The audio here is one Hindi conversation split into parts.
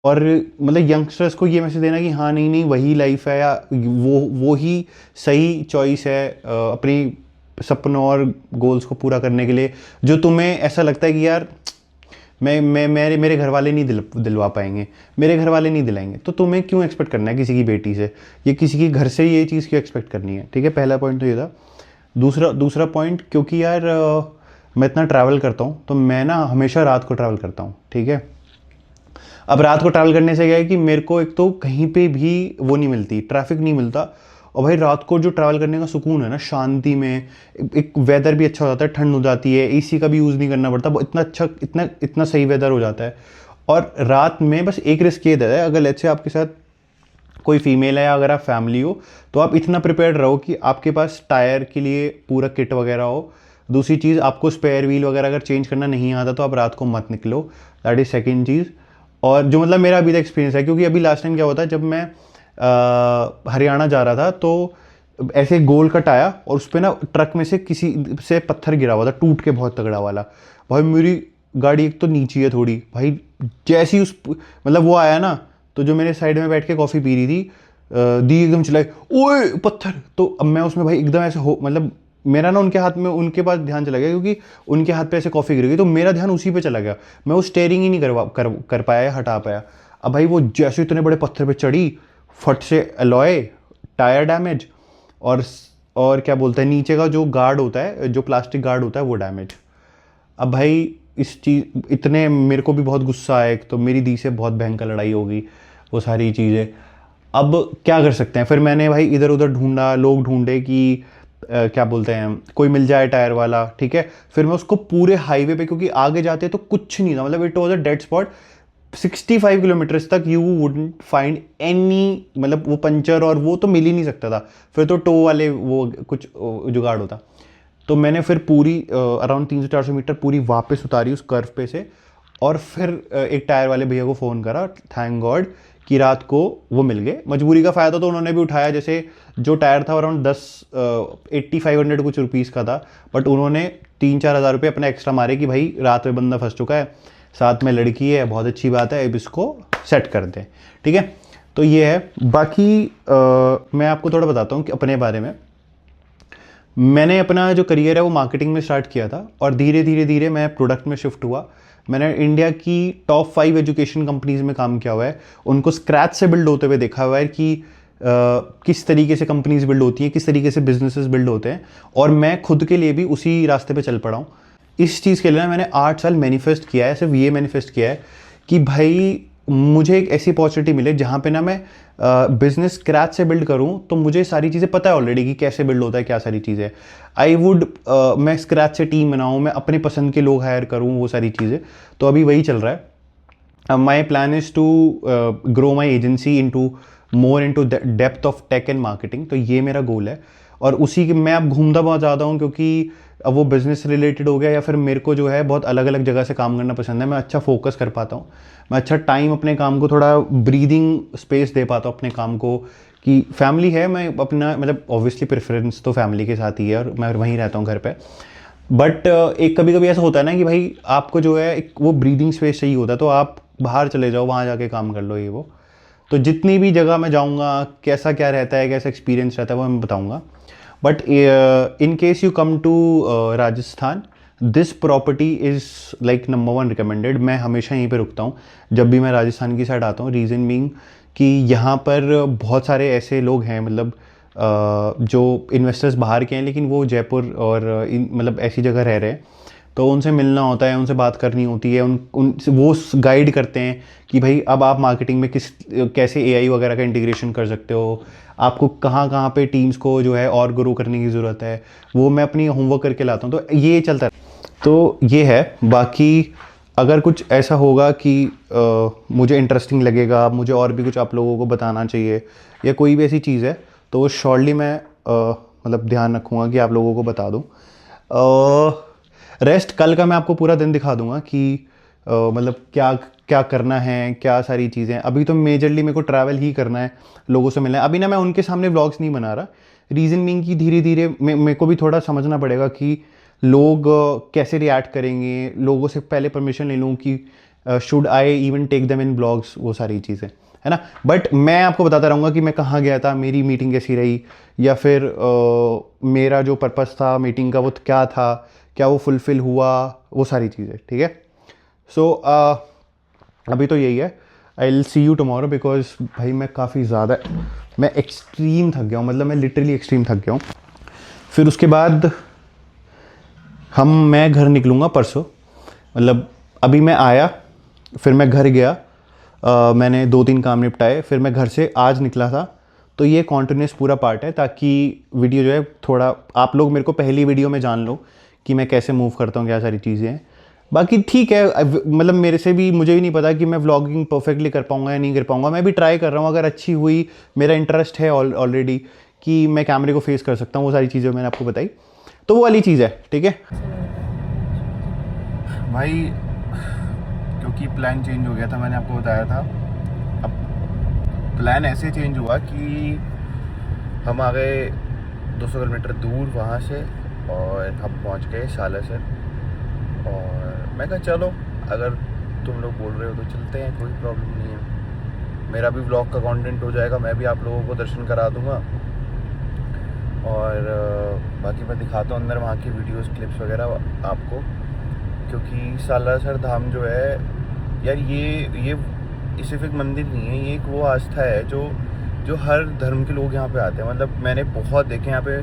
और मतलब यंगस्टर्स को ये मैसेज देना कि हाँ नहीं नहीं वही लाइफ है, या वो ही सही चॉइस है अपनी सपनों और गोल्स को पूरा करने के लिए, जो तुम्हें ऐसा लगता है कि यार मैं मेरे घर वाले नहीं दिलवा पाएंगे, मेरे घर वाले नहीं दिलाएंगे, तो तुम्हें क्यों एक्सपेक्ट करना है किसी की बेटी से, ये किसी के घर से ये चीज़ क्यों एक्सपेक्ट करनी है। ठीक है, पहला पॉइंट तो ये था। दूसरा पॉइंट, क्योंकि यार मैं इतना ट्रैवल करता हूँ तो मैं ना हमेशा रात को ट्रैवल करता हूँ। ठीक है, अब रात को ट्रैवल करने से क्या है कि मेरे को एक तो कहीं पे भी वो नहीं मिलती, ट्रैफिक नहीं मिलता, और भाई रात को जो ट्रैवल करने का सुकून है ना, शांति में, एक वेदर भी अच्छा हो जाता है, ठंड हो जाती है, एसी का भी यूज़ नहीं करना पड़ता, इतना अच्छा इतना इतना सही वेदर हो जाता है। और रात में बस एक रिस्क ये रहता है, अगर लेट्स से आपके साथ कोई फीमेल है या अगर आप फैमिली हो, तो आप इतना प्रिपेयर्ड रहो कि आपके पास टायर के लिए पूरा किट वगैरह हो। दूसरी चीज़, आपको स्पेयर व्हील वगैरह अगर चेंज करना नहीं आता तो आप रात को मत निकलो, दैट इज़ सेकेंड चीज़। और जो मतलब मेरा अभी तक एक्सपीरियंस है, क्योंकि अभी लास्ट टाइम क्या हुआ था, जब मैं हरियाणा जा रहा था तो ऐसे गोल कट आया और उस पर ना ट्रक में से किसी से पत्थर गिरा हुआ था, टूट के बहुत तगड़ा वाला। भाई मेरी गाड़ी एक तो नीची है थोड़ी, भाई जैसी उस मतलब वो आया ना, तो जो मेरे साइड में बैठ के कॉफ़ी पी रही थी दी एकदम चिल्लाई, ओए पत्थर। तो अब मैं उसमें भाई एकदम ऐसे हो, मतलब मेरा ना उनके हाथ में, उनके पास ध्यान चला गया, क्योंकि उनके हाथ पे ऐसे कॉफ़ी गिर गई, तो मेरा ध्यान उसी पे चला गया, मैं वो स्टेयरिंग ही नहीं कर पाया या हटा पाया। अब भाई वो जैसे इतने बड़े पत्थर पे चढ़ी, फट से अलॉय, टायर डैमेज, और और क्या बोलते हैं, नीचे का जो गार्ड होता है, जो प्लास्टिक गार्ड होता है, वो डैमेज। अब भाई इस चीज़ इतने मेरे को भी बहुत गुस्सा आया, एक तो मेरी दी से बहुत भयंकर लड़ाई हो गई, वो सारी चीज़ें। अब क्या कर सकते हैं, फिर मैंने भाई इधर उधर ढूंढा, लोग ढूंढे कि क्या बोलते हैं कोई मिल जाए टायर वाला। ठीक है, फिर मैं उसको पूरे हाईवे पे, क्योंकि आगे जाते तो कुछ नहीं था, मतलब it was a dead spot, 65 kilometres तक यू वुडंट फाइंड एनी, मतलब वो पंचर और वो तो मिल ही नहीं सकता था, फिर तो टो वाले वो कुछ जुगाड़ होता। तो मैंने फिर पूरी अराउंड 300-400 मीटर पूरी वापस उतारी उस कर्व पे से, और फिर एक टायर वाले भैया को फ़ोन करा, थैंक गॉड कि रात को वो मिल गए। मजबूरी का फ़ायदा तो उन्होंने भी उठाया, जैसे जो टायर था अराउंड 8500 कुछ रुपीज़ का था, बट उन्होंने 3-4 हज़ार रुपये अपने एक्स्ट्रा मारे कि भाई रात में बंदा फंस चुका है, साथ में लड़की है, बहुत अच्छी बात है, अब इसको सेट कर दें। ठीक है, तो ये है। बाकी मैं आपको थोड़ा बताता हूँ कि अपने बारे में, मैंने अपना जो करियर है वो मार्केटिंग में स्टार्ट किया था, और धीरे धीरे धीरे मैं प्रोडक्ट में शिफ्ट हुआ। मैंने इंडिया की टॉप 5 एजुकेशन कंपनीज में काम किया हुआ है, उनको स्क्रैच से बिल्ड होते हुए देखा हुआ है कि किस तरीके से कंपनीज बिल्ड होती हैं, किस तरीके से बिजनेसेस बिल्ड होते हैं, और मैं खुद के लिए भी उसी रास्ते पे चल पड़ा हूँ। इस चीज़ के लिए ना मैंने 8 साल मैनिफेस्ट किया है, सिर्फ ये मैनिफेस्ट किया है कि भाई मुझे एक ऐसी अपॉर्चुनिटी मिले जहाँ पे ना मैं बिजनेस स्क्रैच से बिल्ड करूँ, तो मुझे सारी चीज़ें पता है ऑलरेडी कि कैसे बिल्ड होता है, क्या सारी चीज़ें। आई वुड मैं स्क्रैच से टीम बनाऊँ, मैं अपने पसंद के लोग हायर करूँ, वो सारी चीज़ें। तो अभी वही चल रहा है। My plan is to grow my agency into more into depth of tech and marketing, तो ये मेरा गोल है। और उसी के मैं अब घूमता बहुत ज़्यादा हूँ, क्योंकि अब वो बिज़नेस रिलेटेड हो गया, या फिर मेरे को जो है बहुत अलग अलग जगह से काम करना पसंद है, मैं अच्छा फोकस कर पाता हूँ, मैं अच्छा टाइम अपने काम को, थोड़ा ब्रीदिंग स्पेस दे पाता हूँ अपने काम को। कि फैमिली है, मैं अपना मतलब ऑब्वियसली प्रेफरेंस तो फैमिली के साथ ही है, और मैं वहीं रहता हूँ घर पे। बट एक कभी कभी ऐसा होता है ना कि भाई आपको जो है एक वो ब्रीदिंग स्पेस चाहिए होता है, तो आप बाहर चले जाओ, वहाँ जाके काम कर लो, ये वो। तो जितनी भी जगह मैं जाऊँगा, कैसा क्या रहता है, कैसा एक्सपीरियंस रहता है, वो मैं बताऊँगा। But in case you come to Rajasthan, this property is like number 1 recommended. मैं हमेशा यहीं पे रुकता हूँ जब भी मैं राजस्थान की साइड आता हूँ, रीज़न बीइंग कि यहाँ पर बहुत सारे ऐसे लोग हैं, मतलब जो इन्वेस्टर्स बाहर के हैं, लेकिन वो जयपुर और मतलब ऐसी जगह रह रहे हैं, तो उनसे मिलना होता है, उनसे बात करनी होती है, उन वो गाइड करते हैं कि भाई अब आप मार्केटिंग में कैसे एआई वगैरह का इंटीग्रेशन कर सकते हो, आपको कहाँ कहाँ पे टीम्स को जो है और ग्रो करने की ज़रूरत है, वो मैं अपनी होमवर्क करके लाता हूँ, तो ये चलता है। तो ये है। बाकी अगर कुछ ऐसा होगा कि मुझे इंटरेस्टिंग लगेगा, मुझे और भी कुछ आप लोगों को बताना चाहिए, या कोई भी ऐसी चीज़ है, तो श्योरली मैं मतलब ध्यान रखूँगा कि आप लोगों को बता दूँ। रेस्ट कल का मैं आपको पूरा दिन दिखा दूंगा कि मतलब क्या क्या करना है, क्या सारी चीज़ें। अभी तो मेजरली मेरे को ट्रैवल ही करना है, लोगों से मिलना है। अभी ना मैं उनके सामने व्लॉग्स नहीं बना रहा, रीज़न बीइंग कि धीरे धीरे मेरे को भी थोड़ा समझना पड़ेगा कि लोग कैसे रिएक्ट करेंगे, लोगों से पहले परमिशन ले लूँ कि should I even take them in blogs, वो सारी चीज़ें, है ना। बट मैं आपको बताता रहूँगा कि मैं कहाँ गया था, मेरी मीटिंग कैसी रही, या फिर मेरा जो पर्पस था मीटिंग का वो क्या था, क्या वो फुलफ़िल हुआ, वो सारी चीज़ें, ठीक है। सो अभी तो यही है। I will see you tomorrow, because भाई मैं काफ़ी ज़्यादा, मैं एक्सट्रीम थक गया हूँ, मतलब मैं लिटरली एक्सट्रीम थक गया हूँ। फिर उसके बाद मैं घर निकलूँगा परसों, मतलब अभी मैं आया, फिर मैं घर गया, मैंने 2-3 काम निपटाए, फिर मैं घर से आज निकला था। तो ये कॉन्टिन्यूस पूरा पार्ट है, ताकि वीडियो जो है थोड़ा आप लोग मेरे को पहली वीडियो में जान लो कि मैं कैसे मूव करता हूँ, क्या सारी चीज़ें हैं। बाकी ठीक है, मतलब मेरे से भी, मुझे भी नहीं पता कि मैं व्लॉगिंग परफेक्टली कर पाऊँगा या नहीं कर पाऊँगा। मैं भी ट्राई कर रहा हूँ, अगर अच्छी हुई, मेरा इंटरेस्ट है ऑलरेडी कि मैं कैमरे को फेस कर सकता हूँ, वो सारी चीज़ें मैंने आपको बताई, तो वो वाली चीज़ है, ठीक है भाई। क्योंकि प्लान चेंज हो गया था, मैंने आपको बताया था। अब प्लान ऐसे चेंज हुआ कि हम आ गए 200 किलोमीटर दूर वहाँ से, और हम पहुँच गए सालासर। और मैं कहा चलो, अगर तुम लोग बोल रहे हो तो चलते हैं, कोई प्रॉब्लम नहीं है। मेरा भी व्लॉग का कंटेंट हो जाएगा, मैं भी आप लोगों को दर्शन करा दूँगा, और बाकी मैं दिखाता हूँ अंदर वहाँ की वीडियोस क्लिप्स वगैरह आपको। क्योंकि सालासर धाम जो है यार, ये सिर्फ एक मंदिर नहीं है, ये एक वो आस्था है जो हर धर्म के लोग यहाँ पे आते हैं। मतलब मैंने बहुत देखे यहाँ पे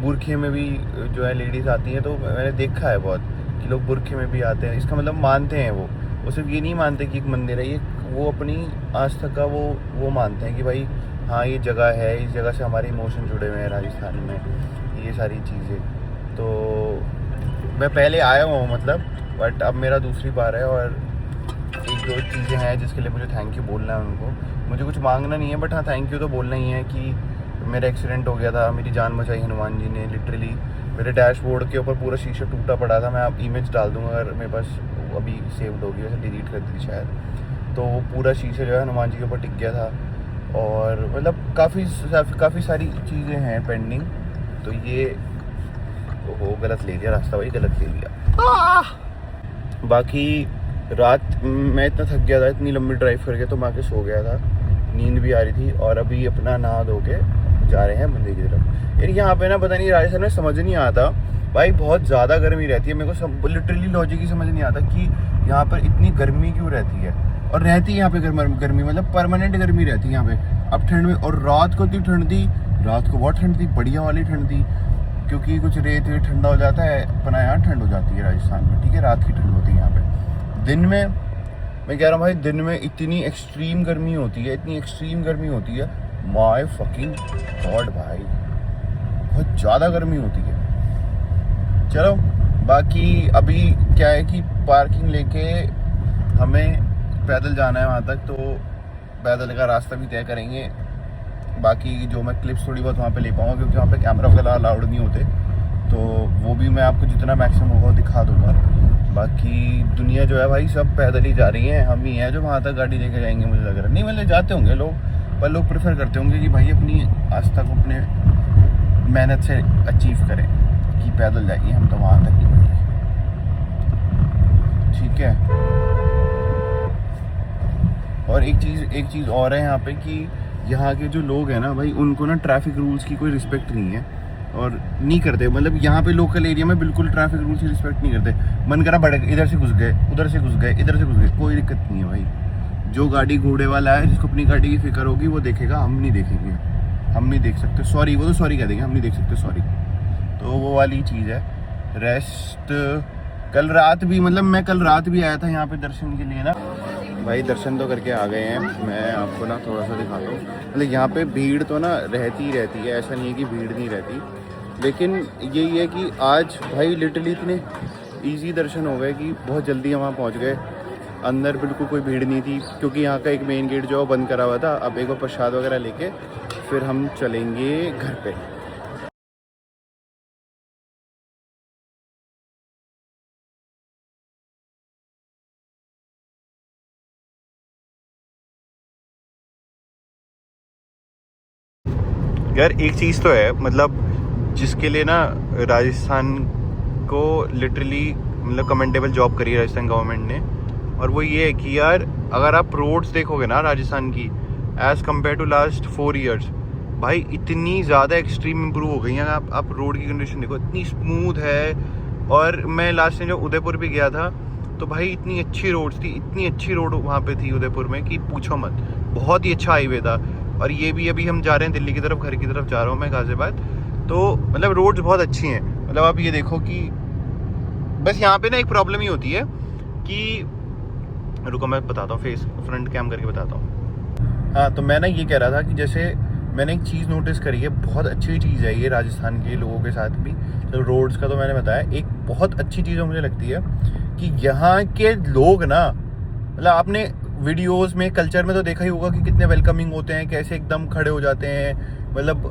बुरखे में भी जो है लेडीज़ आती हैं, तो मैंने देखा है बहुत कि लोग बुरखे में भी आते हैं। इसका मतलब मानते हैं वो सिर्फ ये नहीं मानते कि एक मंदिर है, ये वो अपनी आस्था का वो मानते हैं कि भाई हाँ ये जगह है, इस जगह से हमारे इमोशन जुड़े हुए हैं राजस्थान में, ये सारी चीज़ें। तो मैं पहले आया हुआ हूँ मतलब, बट अब मेरा दूसरी बार है, और एक दो चीज़ें हैं जिसके लिए मुझे थैंक यू बोलना है उनको। मुझे कुछ मांगना नहीं है, बट हाँ थैंक यू तो बोलना ही है कि मेरा एक्सीडेंट हो गया था, मेरी जान बचाई हनुमान जी ने। लिटरली मेरे डैशबोर्ड के ऊपर पूरा शीशा टूटा पड़ा था। मैं आप इमेज डाल दूँगा, अगर मेरे पास अभी सेव्ड होगी, वैसे डिलीट कर दी शायद। तो वो पूरा शीशा जो है हनुमान जी के ऊपर टिक गया था, और मतलब काफ़ी सारी चीज़ें हैं पेंडिंग। तो ये वो गलत ले लिया रास्ता, वही गलत ले लिया। बाकी रात मैं इतना थक गया था, इतनी लंबी ड्राइव करके, तो मैं आके सो गया था, नींद भी आ रही थी। और अभी अपना नहा धो के जा रहे हैं मंदिर की तरफ। यार यहाँ पे ना पता नहीं राजस्थान में समझ नहीं आता भाई, बहुत ज़्यादा गर्मी रहती है। मेरे को लिटरली लॉजिक ही समझ नहीं आता कि यहाँ पर इतनी गर्मी क्यों रहती है। और रहती है यहाँ पे गर्मी, मतलब परमानेंट गर्मी रहती है यहाँ पे। अब ठंड में, और रात को इतनी ठंड थी, रात को बहुत ठंड थी, बढ़िया वाली ठंड थी, क्योंकि कुछ रेत ठंडा हो जाता है अपना, यहाँ ठंड हो जाती है राजस्थान में, ठीक है। रात की ठंड होती है यहाँ पे। दिन में मैं कह रहा हूँ भाई, दिन में इतनी एक्सट्रीम गर्मी होती है, इतनी एक्सट्रीम गर्मी होती है, माय फकिंग गॉड भाई, बहुत ज़्यादा गर्मी होती है। चलो बाकी अभी क्या है कि पार्किंग लेके हमें पैदल जाना है वहाँ तक, तो पैदल का रास्ता भी तय करेंगे। बाकी जो मैं क्लिप्स थोड़ी बहुत वहाँ पे ले पाऊँगा, क्योंकि वहाँ पे कैमरा वगैरह अलाउड नहीं होते, तो वो भी मैं आपको जितना मैक्सिमम होगा दिखा दूँगा। बाकी दुनिया जो है भाई सब पैदल ही जा रही है, हम ही हैं जो वहाँ तक गाड़ी लेके जाएंगे मुझे लग रहा है। नहीं मतलब जाते होंगे लोग, पर लोग प्रेफर करते होंगे कि भाई अपनी आस्था को अपने मेहनत से अचीव करें, कि पैदल जाइए, हम तो वहाँ तक नहीं बढ़ेंगे, ठीक है। और एक चीज़ और है यहाँ पे कि यहाँ के जो लोग हैं ना भाई, उनको ना ट्रैफिक रूल्स की कोई रिस्पेक्ट नहीं है, और नहीं करते। मतलब यहाँ पे लोकल एरिया में बिल्कुल ट्रैफिक रूल्स की रिस्पेक्ट नहीं करते। मन करा बढ़ इधर से घुस गए, उधर से घुस गए, इधर से घुस गए, कोई दिक्कत नहीं है भाई। जो गाड़ी घोड़े वाला है, जिसको अपनी गाड़ी की फिक्र होगी, वो देखेगा, हम नहीं देखेंगे, हम नहीं देख सकते। सॉरी, वो तो सॉरी कह देंगे, हम नहीं देख सकते, सॉरी। तो वो वाली चीज़ है। रेस्ट कल रात भी, मतलब मैं कल रात भी आया था यहाँ पे दर्शन के लिए ना भाई। दर्शन तो करके आ गए हैं। मैं आपको ना थोड़ा सा दिखाता हूँ। मतलब यहाँ पे भीड़ तो ना रहती ही रहती है, ऐसा नहीं है कि भीड़ नहीं रहती, लेकिन यही है कि आज भाई लिटरली इतने इजी दर्शन हो गए कि बहुत जल्दी हम वहाँ पहुँच गए। अंदर बिल्कुल कोई भीड़ नहीं थी, क्योंकि यहाँ का एक मेन गेट जो है बंद करा हुआ था। अब एक बार प्रसाद वगैरह लेके फिर हम चलेंगे घर पे। यार एक चीज़ तो है, मतलब जिसके लिए ना राजस्थान को लिटरली मतलब कमेंटेबल जॉब करी है राजस्थान गवर्नमेंट ने, और वो ये है कि यार अगर आप रोड्स देखोगे ना राजस्थान की as compare to last 4 years, भाई इतनी ज़्यादा एक्सट्रीम इम्प्रूव हो गई हैं। आप रोड की कंडीशन देखो, इतनी स्मूथ है। और मैं लास्ट टाइम जब उदयपुर भी गया था तो भाई इतनी अच्छी रोड्स थी, इतनी अच्छी रोड वहाँ पे थी उदयपुर में कि पूछो मत, बहुत ही अच्छा हाईवे था। और ये भी अभी हम जा रहे हैं दिल्ली की तरफ, घर की तरफ जा रहा हूँ मैं गाज़ियाबाद, तो मतलब रोड्स बहुत अच्छी हैं। मतलब आप ये देखो कि बस यहाँ पे ना एक प्रॉब्लम ही होती है कि, रुको मैं बताता हूँ, फेस फ्रंट कैम करके बताता हूँ। हाँ, तो मैं ना ये कह रहा था कि जैसे मैंने एक चीज़ नोटिस करी है, बहुत अच्छी चीज़ है ये राजस्थान के लोगों के साथ भी। तो रोड्स का तो मैंने बताया, एक बहुत अच्छी चीज़ मुझे लगती है कि यहाँ के लोग ना, मतलब आपने वीडियोस में, कल्चर में तो देखा ही होगा कि कितने वेलकमिंग होते हैं, कैसे एकदम खड़े हो जाते हैं, मतलब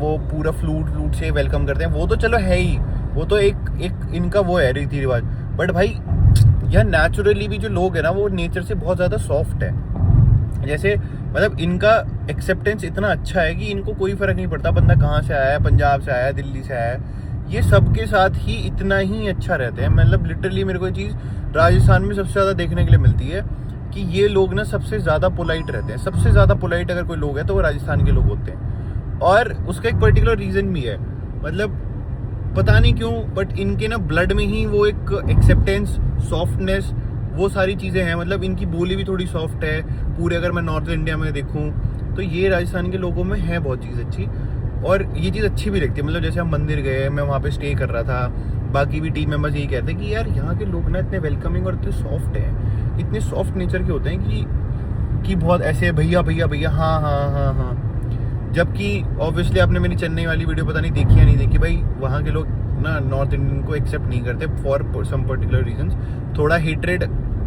वो पूरा फ्लूट से वेलकम करते हैं। वो तो चलो है ही, वो तो एक इनका वो है रीति रिवाज। बट भाई यहाँ नेचुरली भी जो लोग हैं ना, वो नेचर से बहुत ज़्यादा सॉफ्ट है। जैसे मतलब इनका एक्सेप्टेंस इतना अच्छा है कि इनको कोई फ़र्क नहीं पड़ता बंदा कहाँ से आया है, पंजाब से आया है, दिल्ली से आया है, ये सबके साथ ही इतना ही अच्छा रहते हैं। मतलब लिटरली मेरे को ये चीज़ राजस्थान में सबसे ज़्यादा देखने के लिए मिलती है कि ये लोग ना सबसे ज़्यादा पोलाइट रहते हैं। सबसे ज़्यादा पोलाइट अगर कोई लोग है तो वो राजस्थान के लोग होते हैं। और उसका एक पर्टिकुलर रीज़न भी है, मतलब पता नहीं क्यों, बट इनके ना ब्लड में ही वो एक एक्सेप्टेंस, सॉफ्टनेस, वो सारी चीज़ें हैं। मतलब इनकी बोली भी थोड़ी सॉफ्ट है पूरे, अगर मैं नॉर्थ इंडिया में देखूँ तो ये राजस्थान के लोगों में है बहुत चीज़ अच्छी। और ये चीज़ अच्छी भी लगती है। मतलब जैसे हम मंदिर गए, मैं वहाँ पे स्टे कर रहा था, बाकी भी टीम मेंबर्स यही कहते हैं कि यार यहाँ के लोग ना इतने वेलकमिंग और इतने सॉफ्ट हैं, इतने सॉफ्ट नेचर के होते हैं कि बहुत ऐसे भैया भैया भैया, हाँ हाँ हाँ हाँ। जबकि ऑब्वियसली आपने मेरी चेन्नई वाली वीडियो पता नहीं देखी या नहीं देखी, भाई वहाँ के लोग ना नॉर्थ इंडियन को एक्सेप्ट नहीं करते फॉर सम पर्टिकुलर रीजंस। थोड़ा हेट्रेड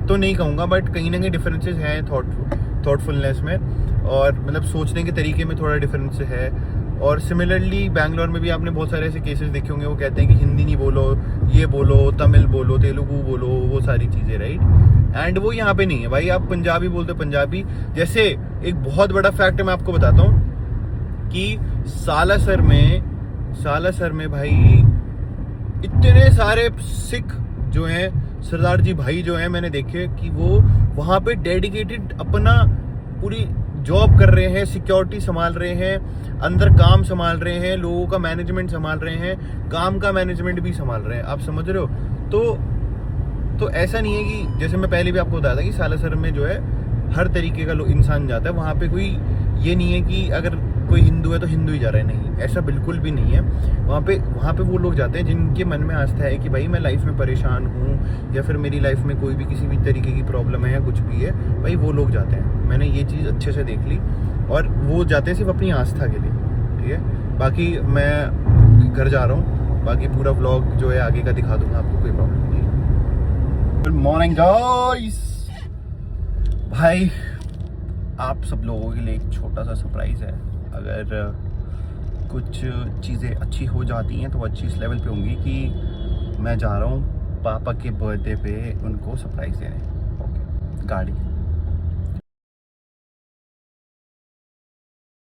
तो नहीं कहूँगा, बट कहीं ना कहीं डिफरेंसेस हैं थॉटफुलनेस में, और मतलब सोचने के तरीके में थोड़ा डिफरेंस है। और सिमिलरली बैंगलोर में भी आपने बहुत सारे ऐसे केसेस देखे होंगे, वो कहते हैं कि हिंदी नहीं बोलो, ये बोलो, तमिल बोलो, तेलुगु बोलो, वो सारी चीज़ें, राइट। एंड वो यहाँ पे नहीं है भाई, आप पंजाबी बोलते पंजाबी। जैसे एक बहुत बड़ा फैक्ट मैं आपको बताता हूँ कि सालासर में भाई इतने सारे सिख जो हैं, सरदार जी भाई जो हैं, मैंने देखे कि वो वहाँ पे डेडिकेटेड अपना पूरी जॉब कर रहे हैं, सिक्योरिटी संभाल रहे हैं, अंदर काम संभाल रहे हैं, लोगों का मैनेजमेंट संभाल रहे हैं, काम का मैनेजमेंट भी संभाल रहे हैं। आप समझ रहे हो? तो ऐसा नहीं है कि जैसे मैं पहले भी आपको बताया था कि सालासर में जो है हर तरीके का इंसान जाता है। वहाँ पे कोई ये नहीं है कि अगर कोई हिंदू है तो हिंदू ही जा रहे हैं, नहीं, ऐसा बिल्कुल भी नहीं है। वहाँ पे वो लोग जाते हैं जिनके मन में आस्था है कि भाई मैं लाइफ में परेशान हूँ, या फिर मेरी लाइफ में कोई भी किसी भी तरीके की प्रॉब्लम है या कुछ भी है, भाई वो लोग जाते हैं। मैंने ये चीज़ अच्छे से देख ली, और वो जाते हैं सिर्फ अपनी आस्था के लिए, ठीक है। बाकी मैं घर जा रहा हूँ, बाकी पूरा व्लॉग जो है आगे का दिखा दूंगा आपको, कोई प्रॉब्लम नहीं। Good morning guys. भाई आप सब लोगों के लिए एक छोटा सा सरप्राइज़ है। अगर कुछ चीज़ें अच्छी हो जाती हैं तो अच्छी इस लेवल पे होंगी कि मैं जा रहा हूँ पापा के बर्थडे पे उनको सरप्राइज़ देने। ओके, गाड़ी